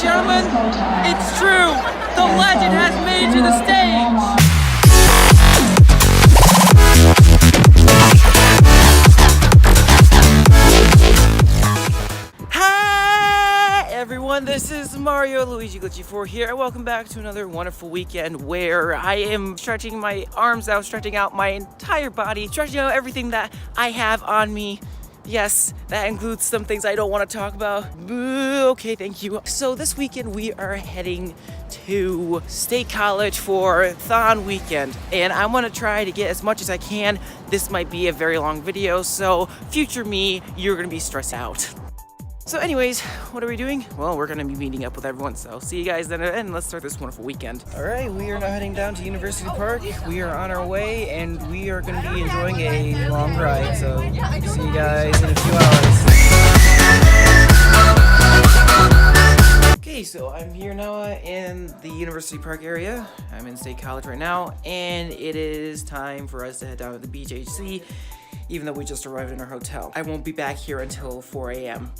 gentlemen, it's true! The legend has made it to the stage! Hi everyone, this is Mario Luigi Glitchy 4 here, and welcome back to another wonderful weekend where I am stretching my arms out, stretching out my entire body, stretching out everything that I have on me. Yes, that includes some things I don't want to talk about. Okay, thank you. So this weekend we are heading to State College for THON weekend, and I want to try to get as much as I can. This might be a very long video, so future me, you're gonna be stressed out. So anyways, what are we doing? Well, we're gonna be meeting up with everyone, so see you guys then, and let's start this wonderful weekend. All right, we are now heading down to University Park. We are on our way, and we are gonna be enjoying a long ride, so see you guys in a few hours. Okay, so I'm here now in the University Park area. I'm in State College right now, and it is time for us to head down to the BJC. Even though we just arrived in our hotel. I won't be back here until 4 a.m.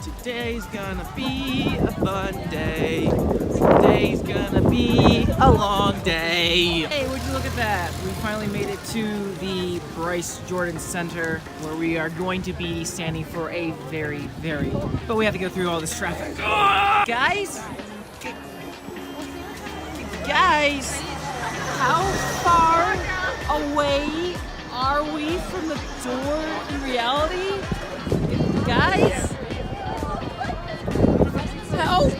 Today's gonna be a fun day. Today's gonna be a long day. Hey, would you look at that? We finally made it to the Bryce Jordan Center where we are going to be standing for a very, but we have to go through all this traffic. Guys, how far away are we from the door in reality? Guys? Help!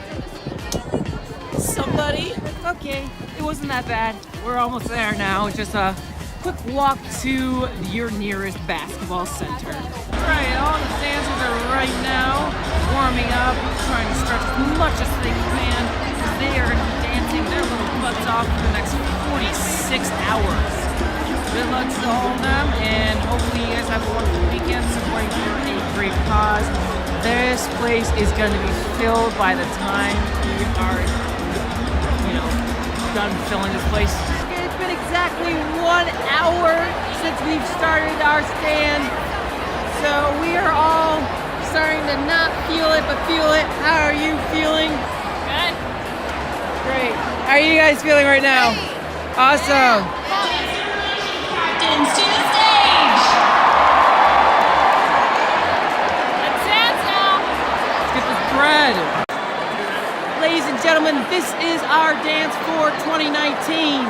Somebody? Okay, it wasn't that bad. We're almost there now. It's just a quick walk to your nearest basketball center. Alright, all the dancers are right now warming up, trying to stretch as much as they can. They are dancing their little butts off for the next 46 hours. Good luck to all of them, and hopefully you guys have a wonderful weekend supporting for a great cause. This place is going to be filled by the time we are, done filling this place. It's been exactly 1 hour since we've started our stand, so we are all starting to not feel it, but feel it. How are you feeling? Good. Great. How are you guys feeling right now? Awesome. To the stage! Let's dance now! Let's get this bread! Ladies and gentlemen, this is our dance for 2019.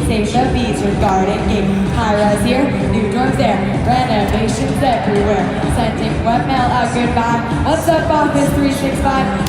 Save the beats with garden gate. High-rise here, new dorms there. Renovations everywhere. Sending web mail out goodbye. What's up, Office 365?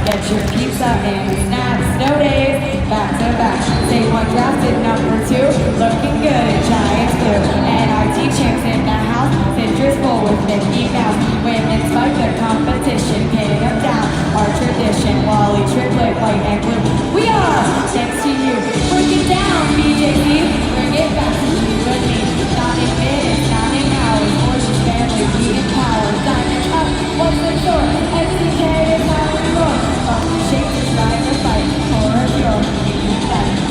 Get your pizza and snacks. Snow days, back to back. Save one drafted number 2. Looking good in Giants blue. NIT champs in the house. Citrus bowl with Mickey Mouse. Women's fight the competition. Pinning them down. Our tradition. Wally triplet, white and blue. We are next to you. Break it down, BJC. Bring it back to you and me. Not in minutes, not in hours. Gorgeous family, beating power. Diamond up, what's the door? SDK is how we roll. Fucking shake this ride or fight. For a show,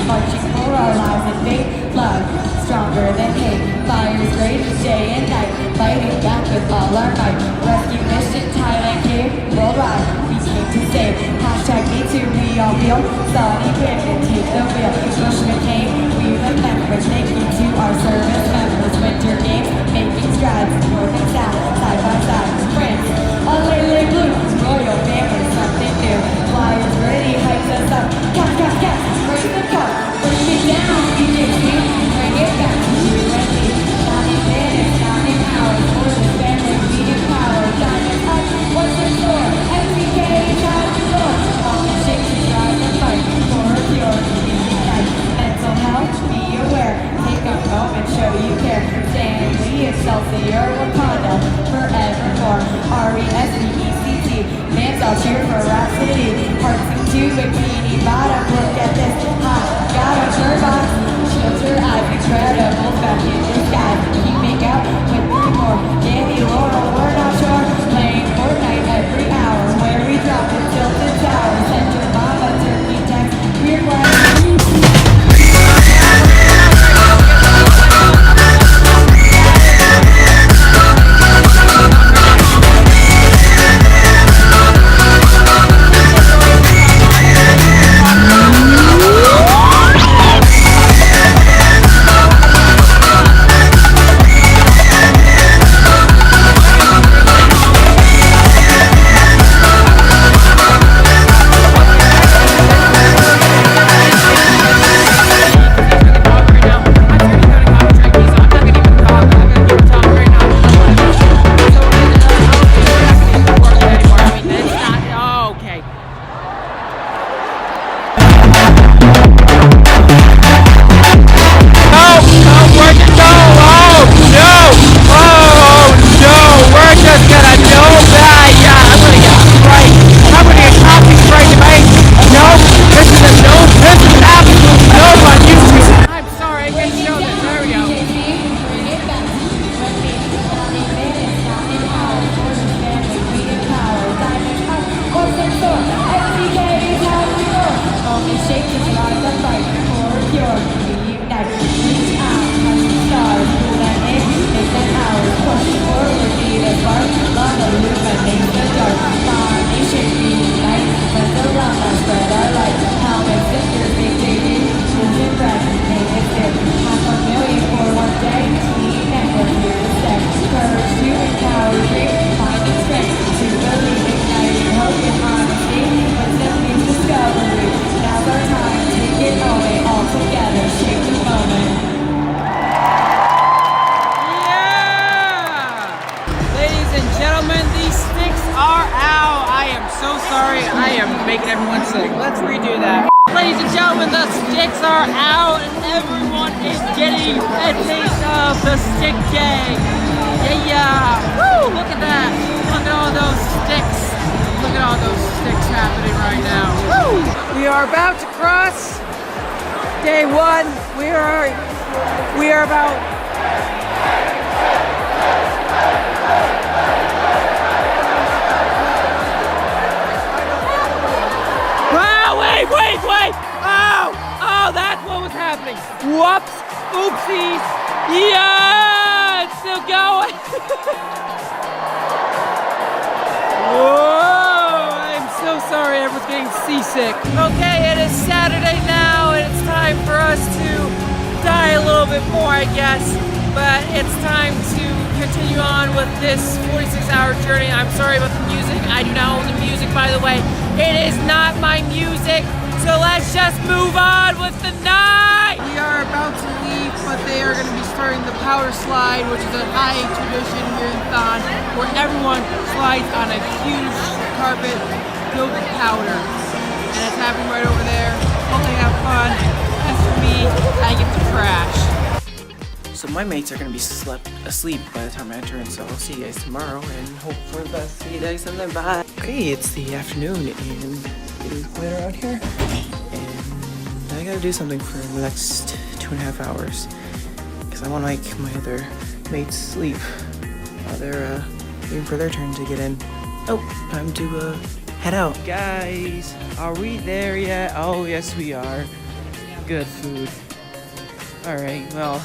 marching for our lives in faith, love. Stronger than hate. Fires raging day and night. Fighting back with all our might. Rescue mission, Thailand cave, worldwide. We came to save. Hashtag me too, we all feel. Saudi women, take the wheel. Bush McCain, we remember. Thank you to our service members. Winter games, making bikini bottom. Look at this hot, got a shirt box. Shield your eyes, incredible fashion disguise. Keeping up with 3 more. Danny Laurel, we're not sure. Playing Fortnite every hour. Where we drop it, tilted tower. Send your mama turkey text. We're glad. Making everyone sick. Let's redo that. Ladies and gentlemen, the sticks are out and everyone is getting a taste of the stick gang. Yeah. Woo! Look at that. Look at all those sticks. Look at all those sticks happening right now. Woo! We are about to cross day 1. We are about Wait! Oh, that's what was happening. Whoops, oopsies. Yeah, it's still going. Whoa, I'm so sorry, everyone's getting seasick. Okay, it is Saturday now, and it's time for us to die a little bit more, I guess. But it's time to continue on with this 46-hour journey. I'm sorry about the music. I do not own the music, by the way. It is not my music, so let's just move on with the night! We are about to leave, but they are going to be starting the powder slide, which is a high tradition here in THON, where everyone slides on a huge carpet filled with powder. And it's happening right over there. Hope they have fun. As for me, I get to crash. So my mates are going to be asleep by the time I enter, and so I'll see you guys tomorrow, and hope for the best. See you guys, and then bye. Okay, it's the afternoon, and it's quiet around here, and I gotta do something for the next 2.5 hours, because I want to make my other mates sleep while they're waiting for their turn to get in. Oh, time to head out. Guys, are we there yet? Oh, yes we are. Good food. Alright, well,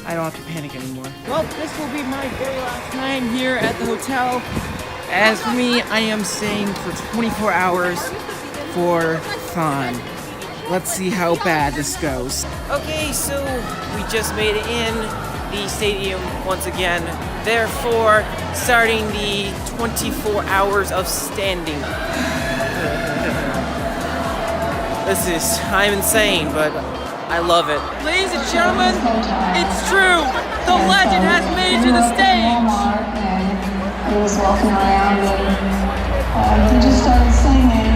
I don't have to panic anymore. Well, this will be my very last time here at the hotel. As for me, I am staying for 24 hours for THON. Let's see how bad this goes. Okay, so we just made it in the stadium once again. Therefore, starting the 24 hours of standing. I'm insane, but I love it. Ladies and gentlemen, it's true. The legend has made it to the stage. He was walking around and he just started singing.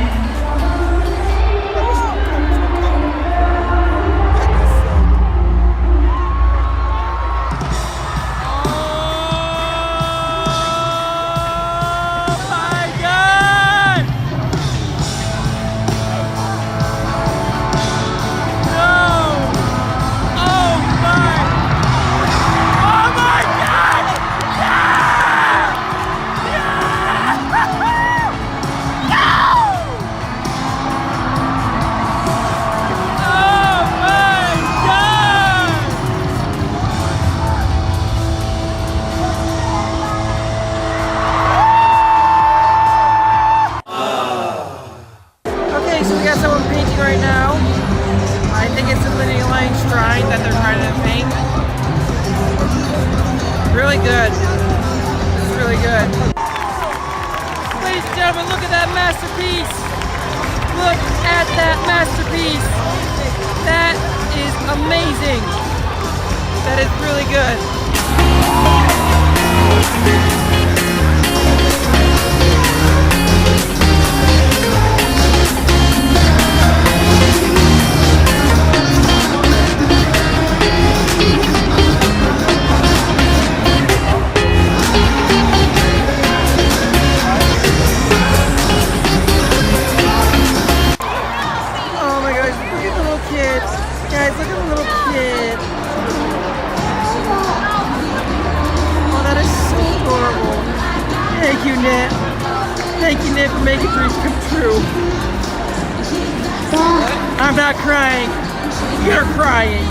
good. This is really good. Ladies and gentlemen, look at that masterpiece. Look at that masterpiece. That is amazing. That is really good. Thank you, Nick, for making dreams come true. I'm not crying. You're crying.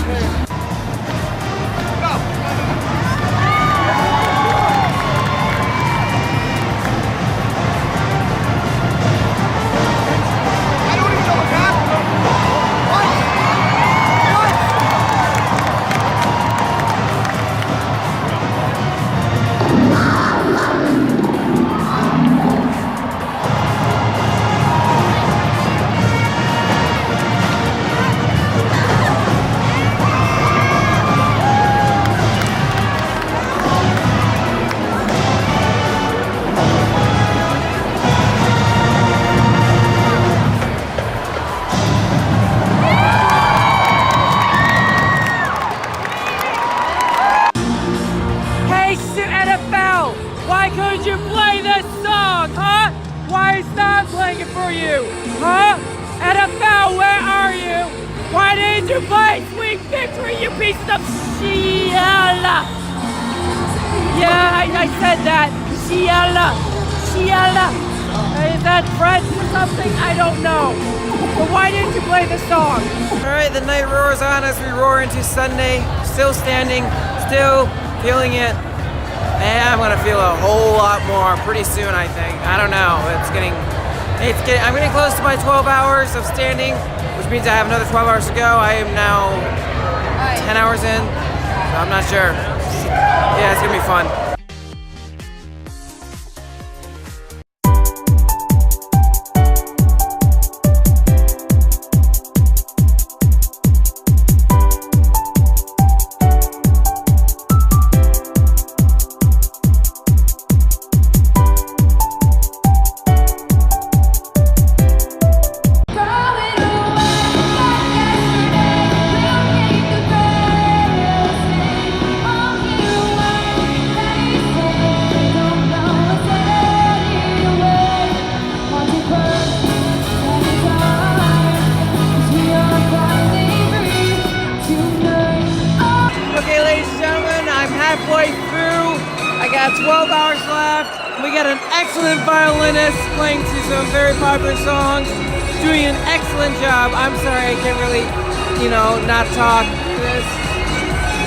Why couldn't you play this song, huh? Why is not playing it for you, huh? NFL, where are you? Why didn't you play Sweet Victory, you piece of shit? Yeah, I said that. Shiala. Is that French or something? I don't know. But why didn't you play the song? Alright, the night roars on as we roar into Sunday. Still standing, still feeling it. And I'm gonna feel a whole lot more pretty soon, I think. I don't know. I'm getting close to my 12 hours of standing, which means I have another 12 hours to go. I am now 10 hours in, so I'm not sure. Yeah, it's gonna be fun. Halfway through, I got 12 hours left. We got an excellent violinist playing to some very popular songs, doing an excellent job. I'm sorry, I can't really, not talk to this.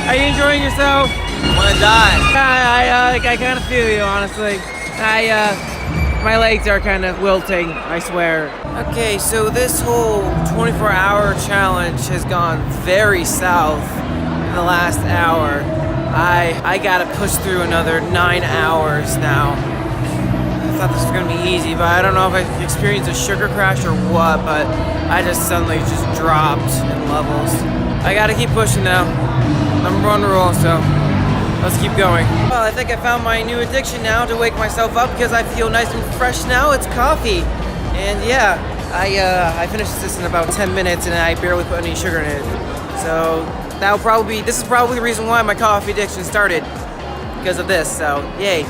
Are you enjoying yourself? I want to die. I kind of feel you, honestly. My legs are kind of wilting, I swear. Okay, so this whole 24-hour challenge has gone very south in the last hour. I gotta push through another 9 hours now. I thought this was gonna be easy, but I don't know if I experienced a sugar crash or what, but I just suddenly just dropped in levels. I gotta keep pushing now. #1 rule, so let's keep going. Well, I think I found my new addiction now to wake myself up because I feel nice and fresh now. It's coffee. And yeah, I finished this in about 10 minutes and I barely put any sugar in it. So this is probably the reason why my coffee addiction started, because of this, so yay.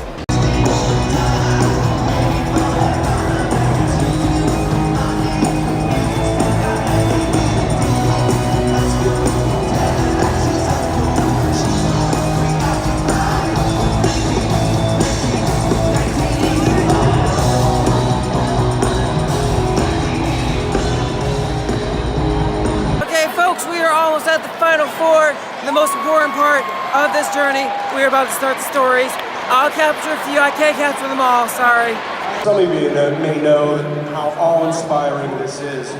At the final four, the most important part of this journey. We're about to start the stories. I'll capture a few. I can't capture them all, sorry. Some of you may know how awe-inspiring this is,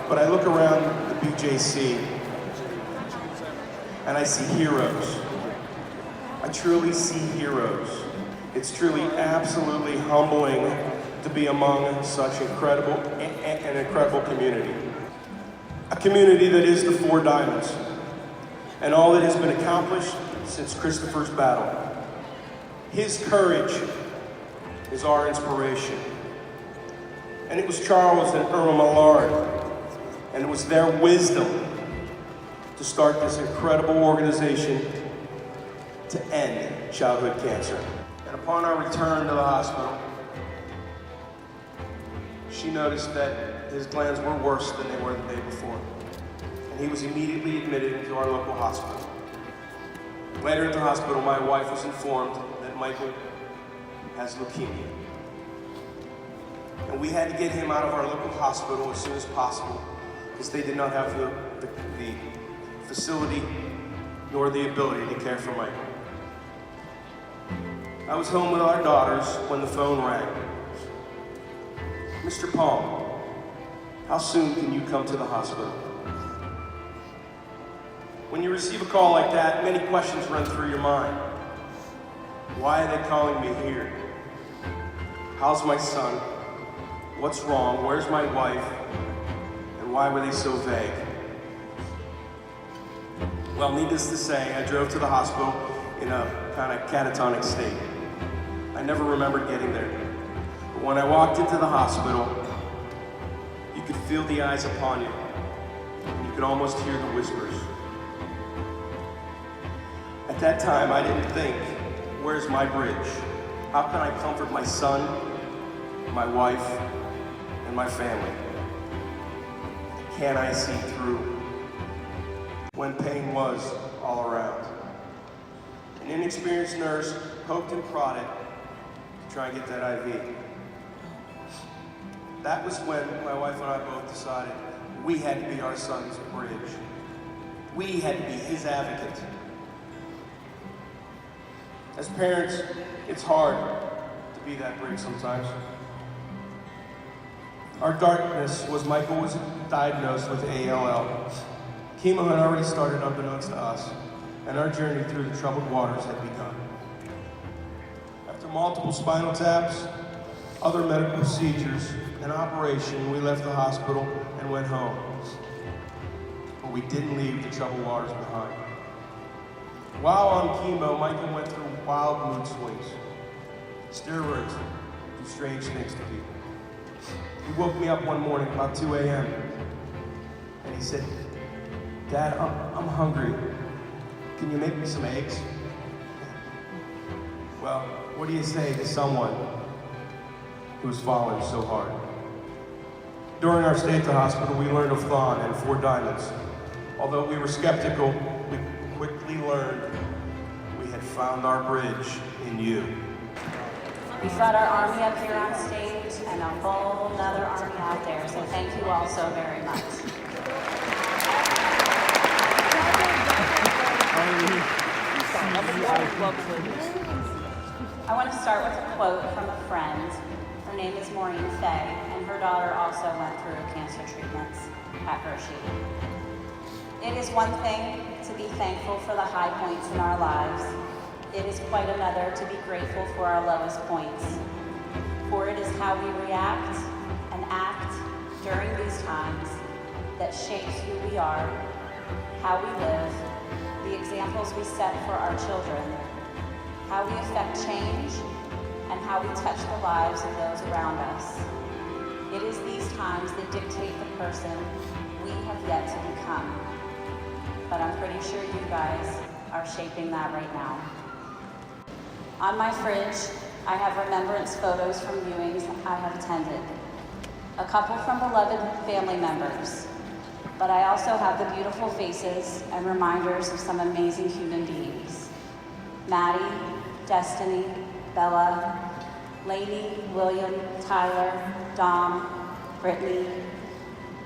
but I look around the BJC and I see heroes. I truly see heroes. It's truly absolutely humbling to be among such an incredible community. A community that is the Four Diamonds, and all that has been accomplished since Christopher's battle. His courage is our inspiration. And it was Charles and Irma Millard, and it was their wisdom to start this incredible organization to end childhood cancer. And upon our return to the hospital, she noticed that his glands were worse than they were the day before. And he was immediately admitted into our local hospital. Later at the hospital, my wife was informed that Michael has leukemia. And we had to get him out of our local hospital as soon as possible because they did not have the facility nor the ability to care for Michael. I was home with our daughters when the phone rang. Mr. Palm, how soon can you come to the hospital? When you receive a call like that, many questions run through your mind. Why are they calling me here? How's my son? What's wrong? Where's my wife? And why were they so vague? Well, needless to say, I drove to the hospital in a kind of catatonic state. I never remembered getting there. But when I walked into the hospital, you could feel the eyes upon you. And you could almost hear the whispers. At that time, I didn't think, where's my bridge? How can I comfort my son, my wife, and my family? Can I see through when pain was all around? An inexperienced nurse poked and prodded to try and get that IV. That was when my wife and I both decided we had to be our son's bridge. We had to be his advocate. As parents, it's hard to be that bridge sometimes. Our darkness was Michael was diagnosed with ALL. Chemo had already started unbeknownst to us, and our journey through the troubled waters had begun. After multiple spinal taps, other medical procedures, and operation, we left the hospital and went home. But we didn't leave the troubled waters behind. While on chemo, Michael went through wild mood swings. Steroids do strange things to people. He woke me up one morning about 2 a.m. and he said, "Dad, I'm hungry. Can you make me some eggs?" Well, what do you say to someone who's fallen so hard? During our stay at the hospital, we learned of THON and Four Diamonds. Although we were skeptical, we quickly learned we had found our bridge in you. We've got our army up here on stage and a whole nother army out there, so thank you all so very much. I want to start with a quote from a friend. Her name is Maureen Fay, and her daughter also went through cancer treatments at Hershey. It is one thing to be thankful for the high points in our lives. It is quite another to be grateful for our lowest points. For it is how we react and act during these times that shapes who we are, how we live, the examples we set for our children, how we affect change, and how we touch the lives of those around us. It is these times that dictate the person we have yet to become. But I'm pretty sure you guys are shaping that right now. On my fridge, I have remembrance photos from viewings I have attended. A couple from beloved family members, but I also have the beautiful faces and reminders of some amazing human beings. Maddie, Destiny, Bella, Lainey, William, Tyler, Dom, Brittany,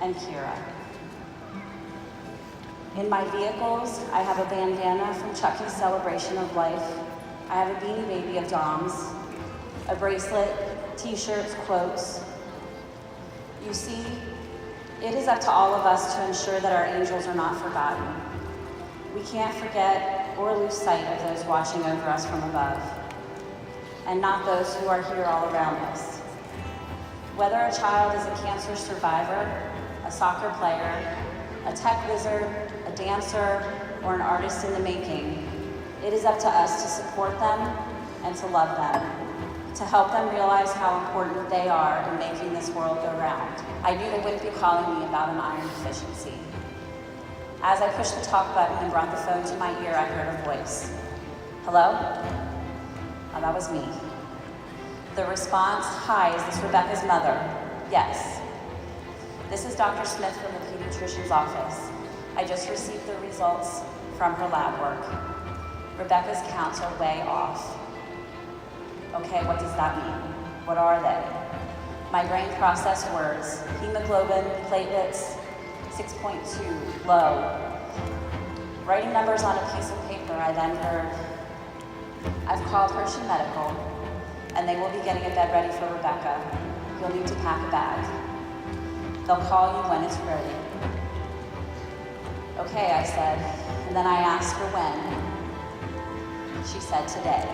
and Kira. In my vehicles, I have a bandana from Chucky's Celebration of Life. I have a beanie baby of Dom's, a bracelet, t-shirts, quotes. You see, it is up to all of us to ensure that our angels are not forgotten. We can't forget or lose sight of those watching over us from above, and not those who are here all around us. Whether a child is a cancer survivor, a soccer player, a tech wizard, a dancer, or an artist in the making, it is up to us to support them and to love them, to help them realize how important they are in making this world go round. I knew they wouldn't be calling me about an iron deficiency. As I pushed the talk button and brought the phone to my ear, I heard a voice. Hello? Oh, that was me. The response, hi, is this Rebecca's mother? Yes. This is Dr. Smith from the pediatrician's office. I just received the results from her lab work. Rebecca's counts are way off. Okay, what does that mean? What are they? My brain processed words. Hemoglobin, platelets, 6.2, low. Writing numbers on a piece of paper, I then heard, I've called Hershey Medical, and they will be getting a bed ready for Rebecca. You'll need to pack a bag. They'll call you when it's ready. Okay, I said, and then I asked her when. She said today.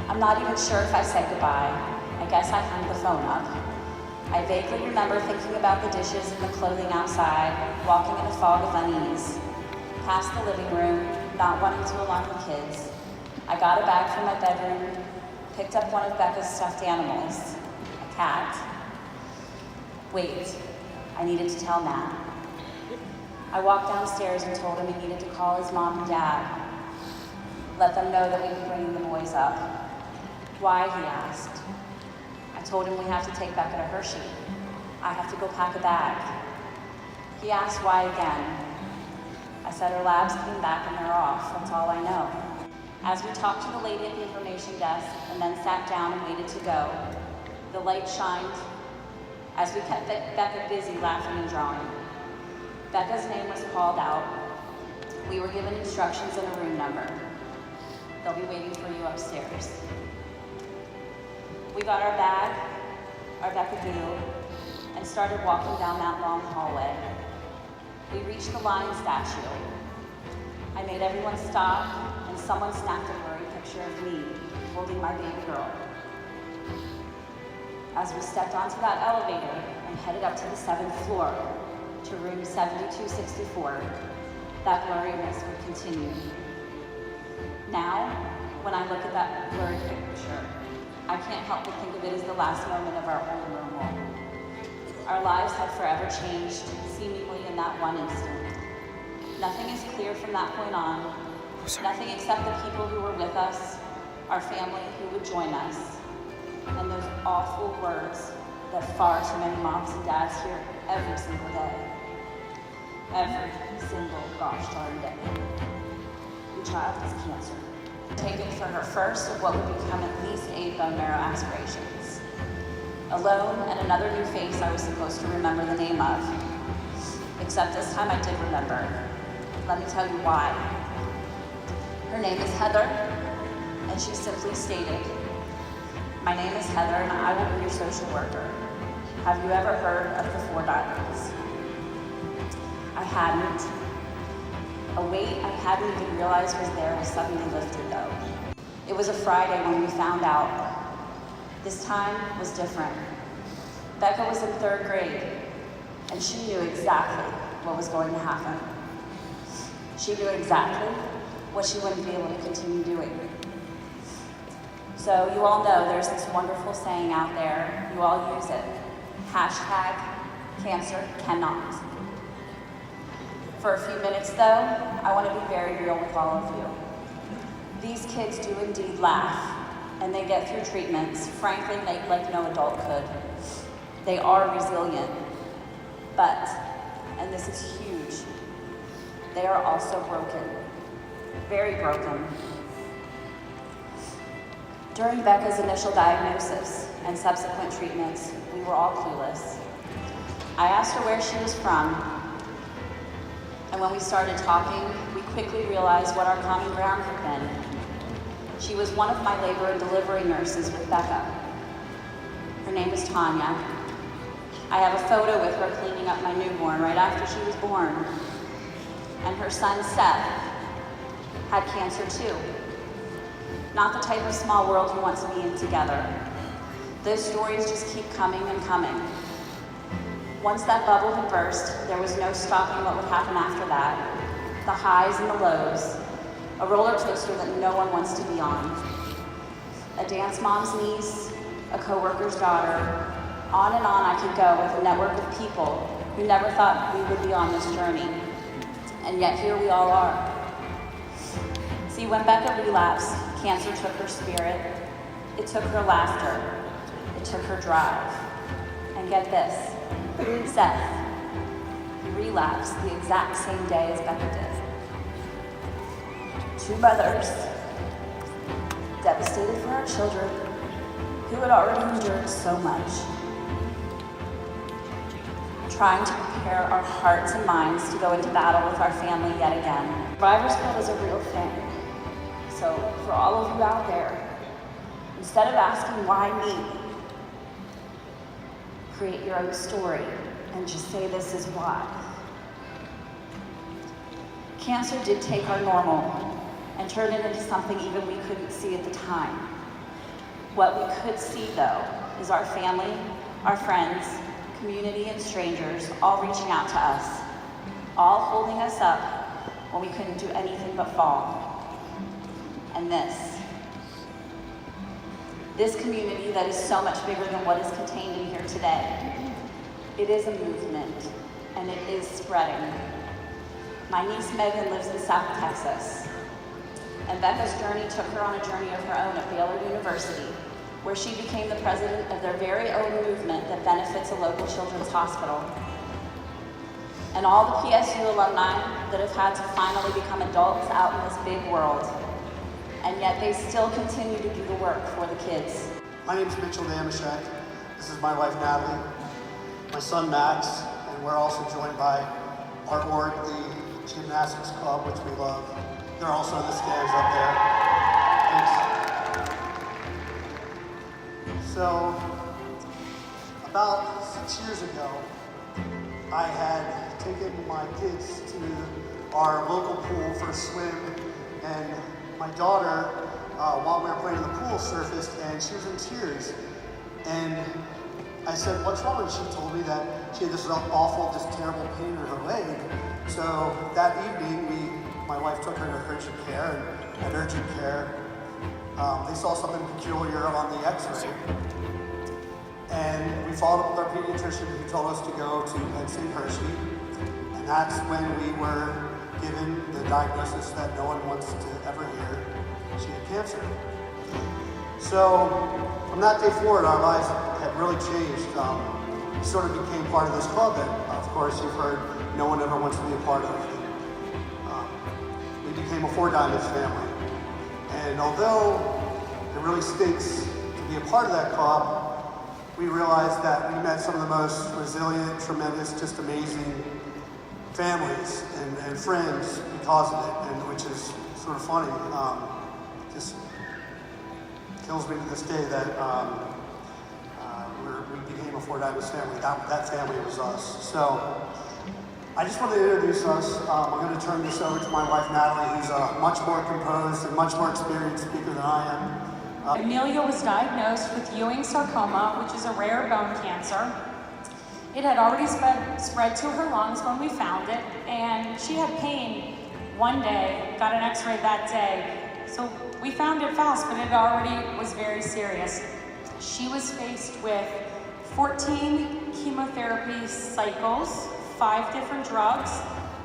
I'm not even sure if I said goodbye. I guess I hung the phone up. I vaguely remember thinking about the dishes and the clothing outside, walking in a fog of unease. Past the living room, not wanting to alarm the kids. I got a bag from my bedroom, picked up one of Becca's stuffed animals, a cat. Wait, I needed to tell Matt. I walked downstairs and told him he needed to call his mom and dad. Let them know that we'd be bringing the boys up. Why, he asked. I told him we have to take Becca to Hershey. I have to go pack a bag. He asked why again. I said her labs came back and they're off, that's all I know. As we talked to the lady at the information desk and then sat down and waited to go, the light shined as we kept Becca busy laughing and drawing. Becca's name was called out. We were given instructions and a room number. They'll be waiting for you upstairs. We got our bag, our Becca Boo, and started walking down that long hallway. We reached the lion statue. I made everyone stop, and someone snapped a blurry picture of me holding my baby girl. As we stepped onto that elevator and headed up to the 7th floor, to room 7264, that blurriness would continue. Now, when I look at that blurry picture, I can't help but think of it as the last moment of our old normal. Our lives had forever changed, seemingly in that one instant. Nothing is clear from that point on. Nothing except the people who were with us, our family who would join us, and those awful words that far too many moms and dads hear every single day. Every single gosh darn day. Your child has cancer. Taken for her first of what would become at least 8 bone marrow aspirations. Alone and another new face I was supposed to remember the name of. Except this time I did remember. Let me tell you why. Her name is Heather, and she simply stated, my name is Heather and I will be your social worker. Have you ever heard of the 4 diamonds? I hadn't. A weight I hadn't even realized was there was suddenly lifted though. It was a Friday when we found out. This time was different. Becca was in 3rd grade, and she knew exactly what was going to happen. She knew exactly what she wouldn't be able to continue doing. So you all know there's this wonderful saying out there, you all use it. Hashtag cancer cannot. For a few minutes though, I want to be very real with all of you. These kids do indeed laugh, and they get through treatments, frankly, like no adult could. They are resilient, but, and this is huge, they are also broken, very broken. During Becca's initial diagnosis and subsequent treatments, we were all clueless. I asked her where she was from, and when we started talking, we quickly realized what our common ground had been. She was one of my labor and delivery nurses with Becca. Her name is Tanya. I have a photo with her cleaning up my newborn right after she was born. and her son Seth had cancer too. Not the type of small world you want to be in together. Those stories just keep coming and coming. Once that bubble had burst, there was no stopping what would happen after that. The highs and the lows, a roller coaster that no one wants to be on. A dance mom's niece, a coworker's daughter, on and on I could go with a network of people who never thought we would be on this journey. And yet here we all are. See, when Becca relapsed, cancer took her spirit, it took her laughter, it took her drive. And get this, Seth, he relapsed the exact same day as Becca did. Two mothers, devastated for our children, who had already endured so much. Trying to prepare our hearts and minds to go into battle with our family yet again. Survivor's Guilt is a real thing. So for all of you out there, instead of asking why me, create your own story and just say this is why. Cancer did take our normal and turn it into something even we couldn't see at the time. What we could see though is our family, our friends, community and strangers all reaching out to us, all holding us up when we couldn't do anything but fall. And this community that is so much bigger than what is contained in here today. It is a movement, and it is spreading. My niece Megan lives in South Texas, and Becca's journey took her on a journey of her own at Baylor University, where she became the president of their very own movement that benefits a local children's hospital. And all the PSU alumni that have had to finally become adults out in this big world. And yet they still continue to do the work for the kids. My name is Mitchell Damashek. This is my wife Natalie, my son Max, and we're also joined by our board, the Gymnastics Club, which we love. They're also in the stands up there. Thanks. So, about 6 years ago, I had taken my kids to our local pool for a swim, and my daughter, while we were playing in the pool, surfaced and she was in tears. And I said, "What's wrong?" And she told me that she had this awful, just terrible pain in her leg. So that evening, my wife took her to urgent care, and at urgent care, they saw something peculiar on the x-ray. And we followed up with our pediatrician who told us to go to Penn State Hershey. And that's when we were given the diagnosis that no one wants to ever hear. She had cancer. So from that day forward, our lives had really changed. We sort of became part of this club that, of course, you've heard no one ever wants to be a part of. We became a Four Diamonds family. And although it really stinks to be a part of that club, we realized that we met some of the most resilient, tremendous, just amazing families and friends because of it, and which is sort of funny. Just kills me to this day that we became a Four Diamonds family. That family was us. So I just wanted to introduce us. I'm going to turn this over to my wife Natalie, who's a much more composed and much more experienced speaker than I am. Amelia was diagnosed with Ewing sarcoma, which is a rare bone cancer. It had already spread to her lungs when we found it, and she had pain one day, got an x-ray that day. So we found it fast, but it already was very serious. She was faced with 14 chemotherapy cycles, 5 different drugs,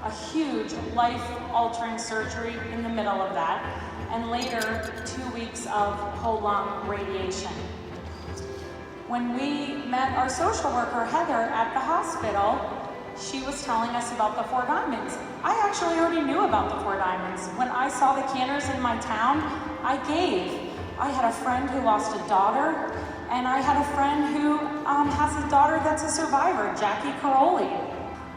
a huge life-altering surgery in the middle of that, and later 2 weeks of whole lung radiation. When we met our social worker, Heather, at the hospital, she was telling us about the Four Diamonds. I actually already knew about the Four Diamonds. When I saw the canners in my town, I gave. I had a friend who lost a daughter, and I had a friend who has a daughter that's a survivor, Jackie Caroli.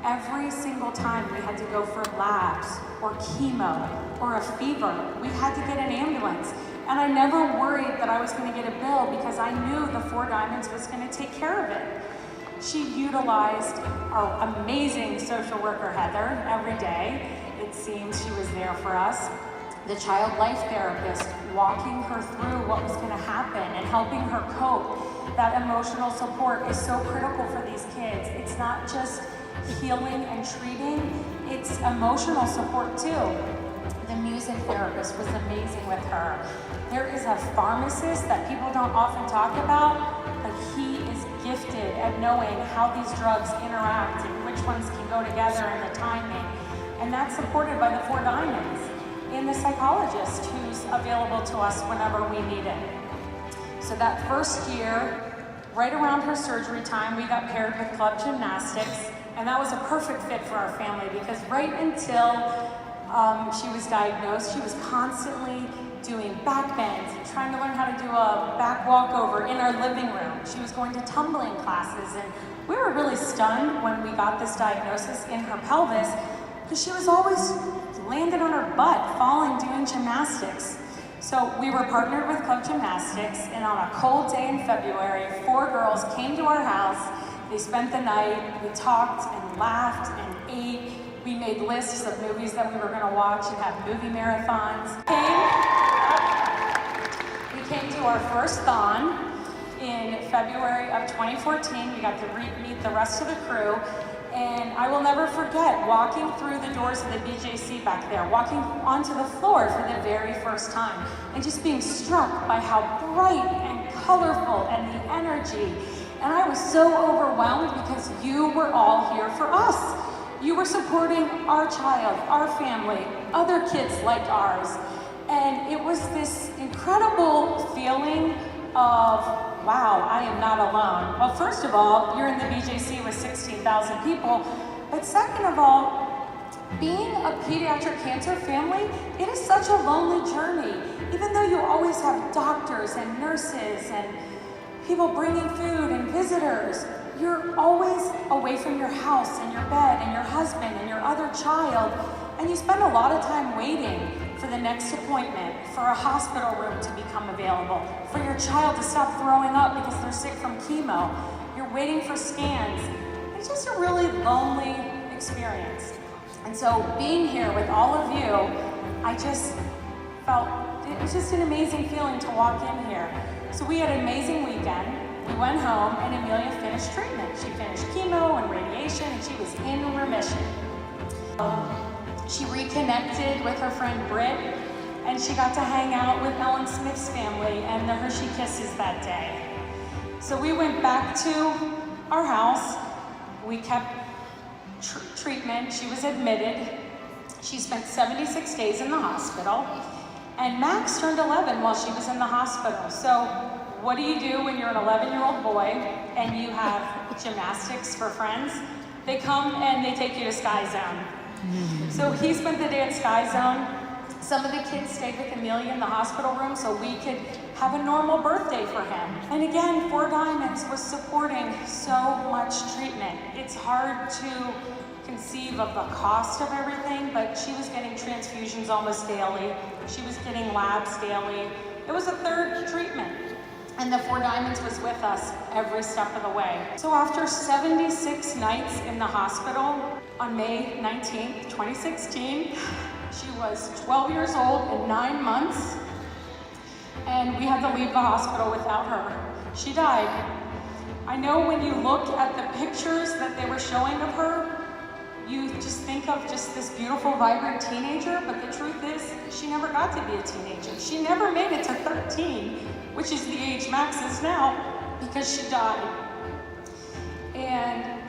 Every single time we had to go for labs or chemo or a fever, we had to get an ambulance. And I never worried that I was going to get a bill because I knew the Four Diamonds was going to take care of it. She utilized our amazing social worker, Heather, every day. seems, she was there for us. The child life therapist, walking her through what was going to happen and helping her cope. That emotional support is so critical for these kids. It's not just healing and treating, it's emotional support too. The music therapist was amazing with her. There is a pharmacist that people don't often talk about, but he is gifted at knowing how these drugs interact and which ones can go together and the timing. And that's supported by the 4 Diamonds and the psychologist who's available to us whenever we need it. So that first year, right around her surgery time, we got paired with club gymnastics, and that was a perfect fit for our family because right until she was diagnosed, she was constantly doing back bends and trying to learn how to do a back walkover in our living room. She was going to tumbling classes, and we were really stunned when we got this diagnosis in her pelvis because she was always landed on her butt, falling, doing gymnastics. So we were partnered with Club Gymnastics, and on a cold day in February, 4 girls came to our house. They spent the night, we talked and laughed and ate. We made lists of movies that we were gonna watch and have movie marathons. We came to our first THON in February of 2014. We got to meet the rest of the crew. And I will never forget walking through the doors of the BJC back there, walking onto the floor for the very first time, and just being struck by how bright and colorful and the energy. And I was so overwhelmed because you were all here for us. You were supporting our child, our family, other kids like ours. And it was this incredible feeling of, wow, I am not alone. Well, first of all, you're in the BJC with 16,000 people, but second of all, being a pediatric cancer family, it is such a lonely journey. Even though you always have doctors and nurses and people bringing food and visitors, you're always away from your house and your bed and your husband and your other child, and you spend a lot of time waiting for the next appointment, for a hospital room to become available, for your child to stop throwing up because they're sick from chemo. You're waiting for scans. It's just a really lonely experience. And so being here with all of you, I just felt, it was just an amazing feeling to walk in here. So we had an amazing weekend. We went home and Amelia finished treatment. She finished chemo and radiation and she was in remission. She reconnected with her friend Britt, and she got to hang out with Ellen Smith's family and the Hershey Kisses that day. So we went back to our house. We kept treatment. She was admitted. She spent 76 days in the hospital, and Max turned 11 while she was in the hospital. So what do you do when you're an 11-year-old boy and you have gymnastics for friends? They come and they take you to Sky Zone. So he spent the day at Sky Zone. Some of the kids stayed with Amelia in the hospital room so we could have a normal birthday for him. And again, 4 Diamonds was supporting so much treatment. It's hard to conceive of the cost of everything, but she was getting transfusions almost daily. She was getting labs daily. It was a 3rd treatment. And the 4 Diamonds was with us every step of the way. So after 76 nights in the hospital, on May 19th, 2016, she was 12 years old and 9 months, and we had to leave the hospital without her. She died. I know when you look at the pictures that they were showing of her, you just think of just this beautiful, vibrant teenager, but the truth is, she never got to be a teenager. She never made it to 13, which is the age Max is now, because she died. And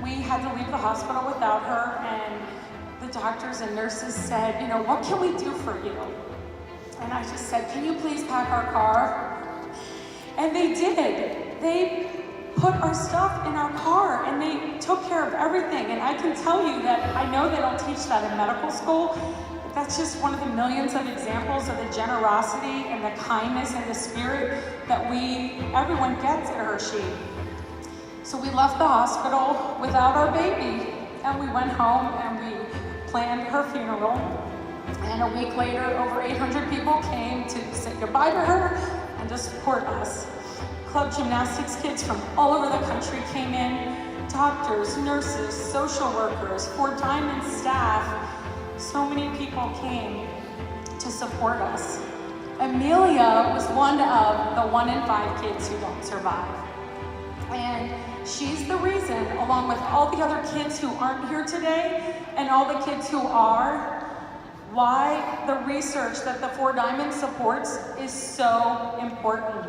we had to leave the hospital without her, and the doctors and nurses said, you know, what can we do for you? And I just said, can you please pack our car? And they did. They put our stuff in our car and they took care of everything. And I can tell you that I know they don't teach that in medical school, but that's just one of the millions of examples of the generosity and the kindness and the spirit that everyone gets at Hershey. So we left the hospital without our baby, and we went home and we planned her funeral. And a week later, over 800 people came to say goodbye to her and to support us. Club gymnastics kids from all over the country came in, doctors, nurses, social workers, 4 Diamond staff, so many people came to support us. Amelia was one of the 1 in 5 kids who don't survive. And she's the reason, along with all the other kids who aren't here today and all the kids who are, why the research that the 4 Diamonds supports is so important.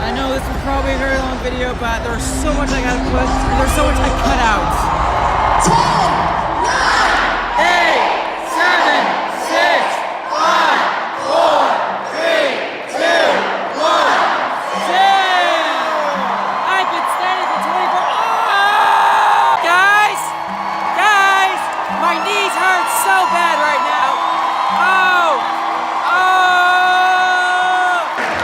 I know this was probably a very long video, but there's so much I gotta put, and there's so much I cut out. 10, 9, 8, 7, 6, 5, 4, 3, 2, 1, 0. I could stand it for 24. Oh! Guys, my knees hurt so bad right now.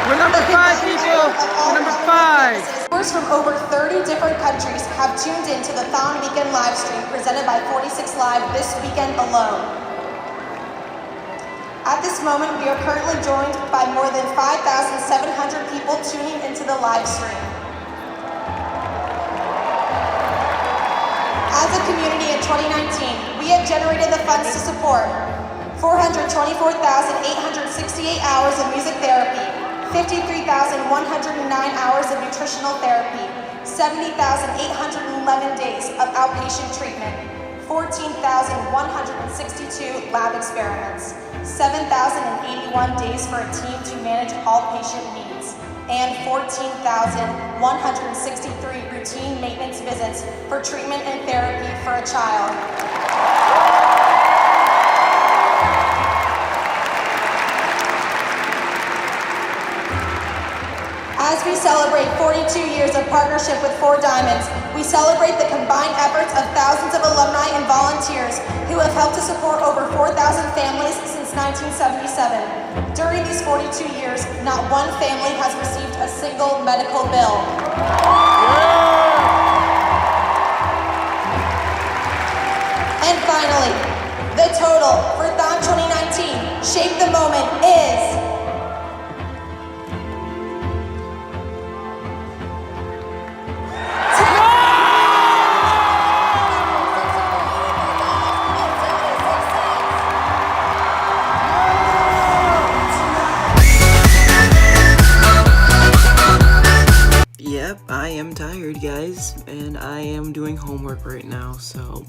We're number 5, people. We're number 5. Viewers from over 30 different countries have tuned in to the THON Weekend live stream presented by 46 Live this weekend alone. At this moment, we are currently joined by more than 5,700 people tuning into the live stream. As a community in 2019, we have generated the funds to support 424,868 hours of music therapy, 53,109 hours of nutritional therapy, 70,811 days of outpatient treatment, 14,162 lab experiments, 7,081 days for a team to manage all patient needs, and 14,163 routine maintenance visits for treatment and therapy for a child. As we celebrate 42 years of partnership with 4 Diamonds, we celebrate the combined efforts of thousands of alumni and volunteers who have helped to support over 4,000 families since 1977. During these 42 years, not one family has received a single medical bill. And finally, the total for THON 2019 Shape the Moment is I am tired, guys, and I am doing homework right now, so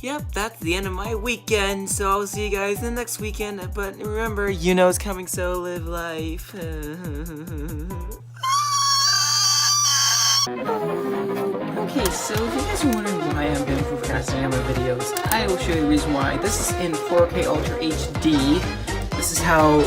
yep, that's the end of my weekend. So I'll see you guys in the next weekend, but remember, you know it's coming, so live life. Okay, so if you guys are wondering why I've been procrastinating on my videos, I will show you the reason why. This is in 4K Ultra HD. This is how